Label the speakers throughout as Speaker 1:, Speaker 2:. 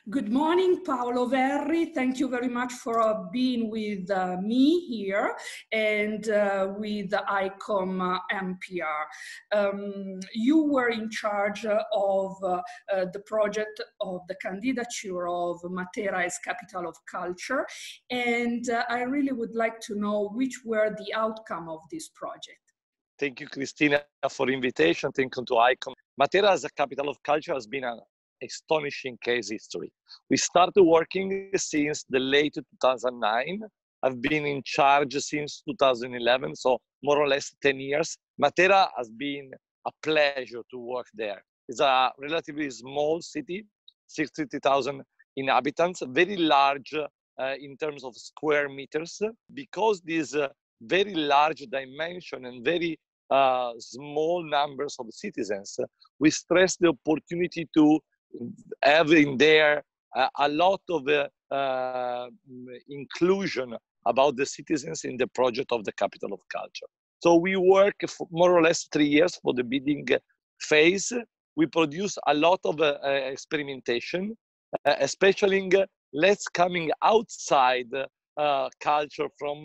Speaker 1: Good morning, Paolo Verri. Thank you very much for being with me here and with ICOM MPR. You were in charge of the project of the candidature of Matera as capital of culture, and I really would like to know which were the outcome of this project.
Speaker 2: Thank you, Cristina, for invitation. Thank you to ICOM. Matera as a capital of culture has been an astonishing case history. We started working since the late 2009. I've been in charge since 2011, so more or less 10 years. Matera has been a pleasure to work there. It's a relatively small city, 60,000 inhabitants, very large in terms of square meters. Because this very large dimension and very small numbers of citizens, we stress the opportunity to have in there a lot of inclusion about the citizens in the project of the capital of culture. So we work for more or less 3 years for the bidding phase. We produce a lot of experimentation, especially let's coming outside culture from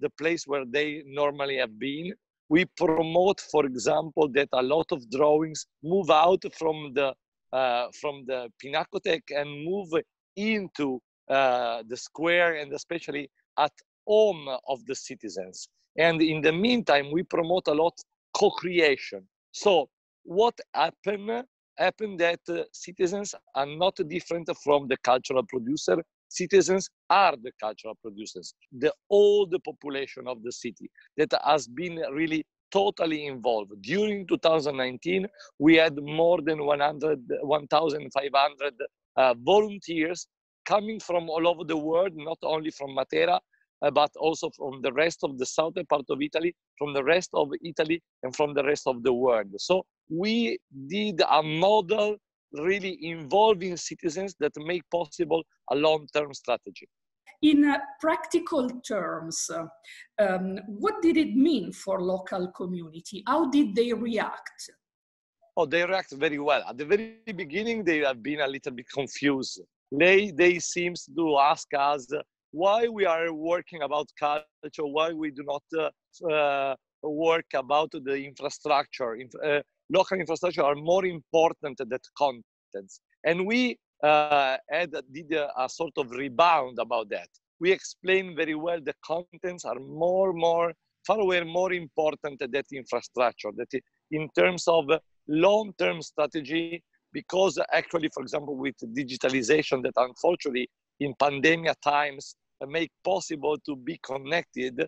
Speaker 2: the place where they normally have been. We promote, for example, that a lot of drawings move out from the Pinacothèque and move into the square and especially at home of the citizens. And in the meantime, we promote a lot co-creation. So what happened that citizens are not different from the cultural producer. Citizens are the cultural producers, the old population of the city that has been really totally involved. During 2019, we had more than 1,500 volunteers coming from all over the world, not only from Matera, but also from the rest of the southern part of Italy, from the rest of Italy, and from the rest of the world. So we did a model really involving citizens that make possible a long-term strategy.
Speaker 1: In practical terms, what did it mean for local community? How did they react?
Speaker 2: Oh, they react very well. At the very beginning, they have been a little bit confused. They seem to ask us why we are working about culture, why we do not work about the infrastructure. Local infrastructure are more important than contents. And we did a sort of rebound about that. We explained very well the contents are far away more important than infrastructure, that in terms of long-term strategy, because actually, for example, with digitalization that unfortunately in pandemic times make possible to be connected,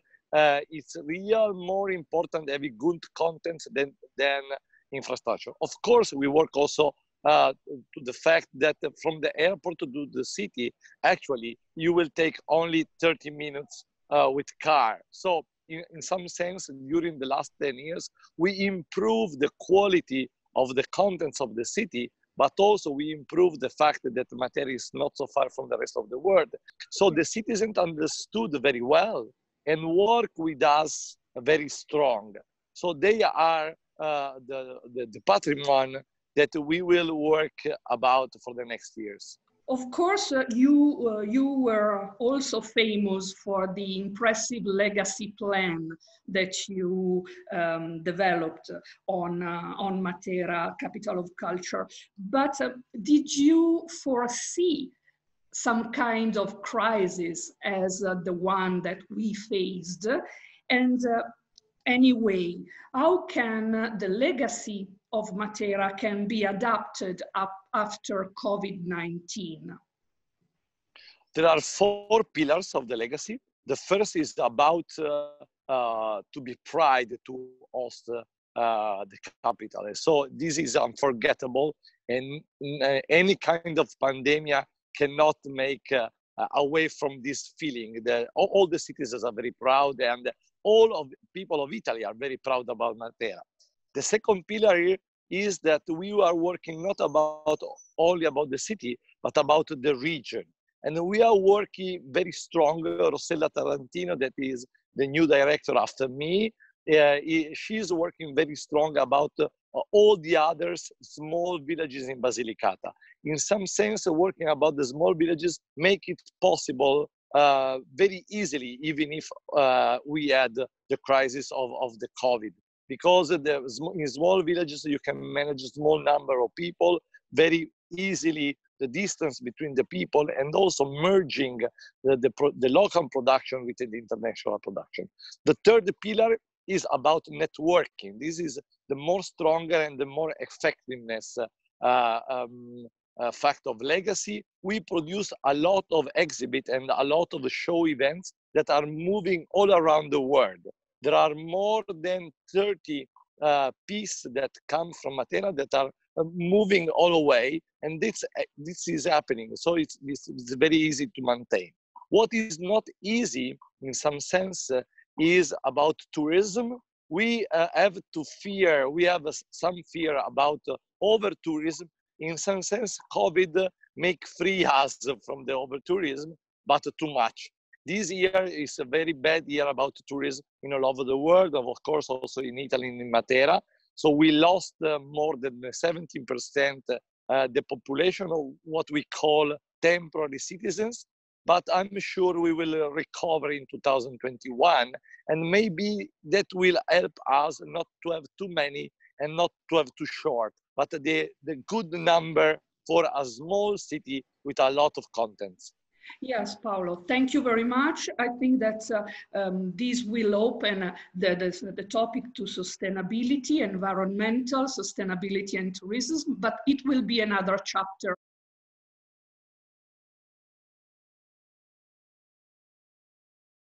Speaker 2: it's real more important having good content than infrastructure. Of course, we work also to the fact that from the airport to the city, actually, you will take only 30 minutes with car. So in some sense, during the last 10 years, we improved the quality of the contents of the city, but also we improved the fact that Matera is not so far from the rest of the world. So the citizens understood very well and work with us very strong. So they are the patrimony that we will work about for the next years.
Speaker 1: Of course, you were also famous for the impressive legacy plan that you developed on Matera, capital of culture. But did you foresee some kind of crisis as the one that we faced? And anyway, how can the legacy of Matera can be adapted up after COVID-19?
Speaker 2: There are 4 pillars of the legacy. The first is about to be proud to host the capital. So this is unforgettable, and any kind of pandemic cannot make away from this feeling. All the citizens are very proud, and all of the people of Italy are very proud about Matera. The second pillar is that we are working not only about the city, but about the region. And we are working very strong. Rossella Tarantino, that is the new director after me, she's working very strong about all the others small villages in Basilicata. In some sense, working about the small villages make it possible very easily, even if we had the crisis of the COVID. Because in small villages, you can manage a small number of people very easily, the distance between the people, and also merging the local production with the international production. The third pillar is about networking. This is the more stronger and the more effectiveness fact of legacy. We produce a lot of exhibit and a lot of show events that are moving all around the world. There are more than 30 pieces that come from Matera that are moving all the way, and this is happening. So it's very easy to maintain. What is not easy in some sense is about tourism. We have to fear, we have some fear about over tourism. In some sense, COVID make free us from the over tourism, but too much. This year is a very bad year about tourism in all over the world, of course also in Italy, in Matera. So we lost more than 17% the population of what we call temporary citizens, but I'm sure we will recover in 2021, and maybe that will help us not to have too many and not to have too short, but the good number for a small city with a lot of contents.
Speaker 1: Yes, Paolo, thank you very much. I think that this will open the topic to sustainability, environmental sustainability and tourism, but it will be another chapter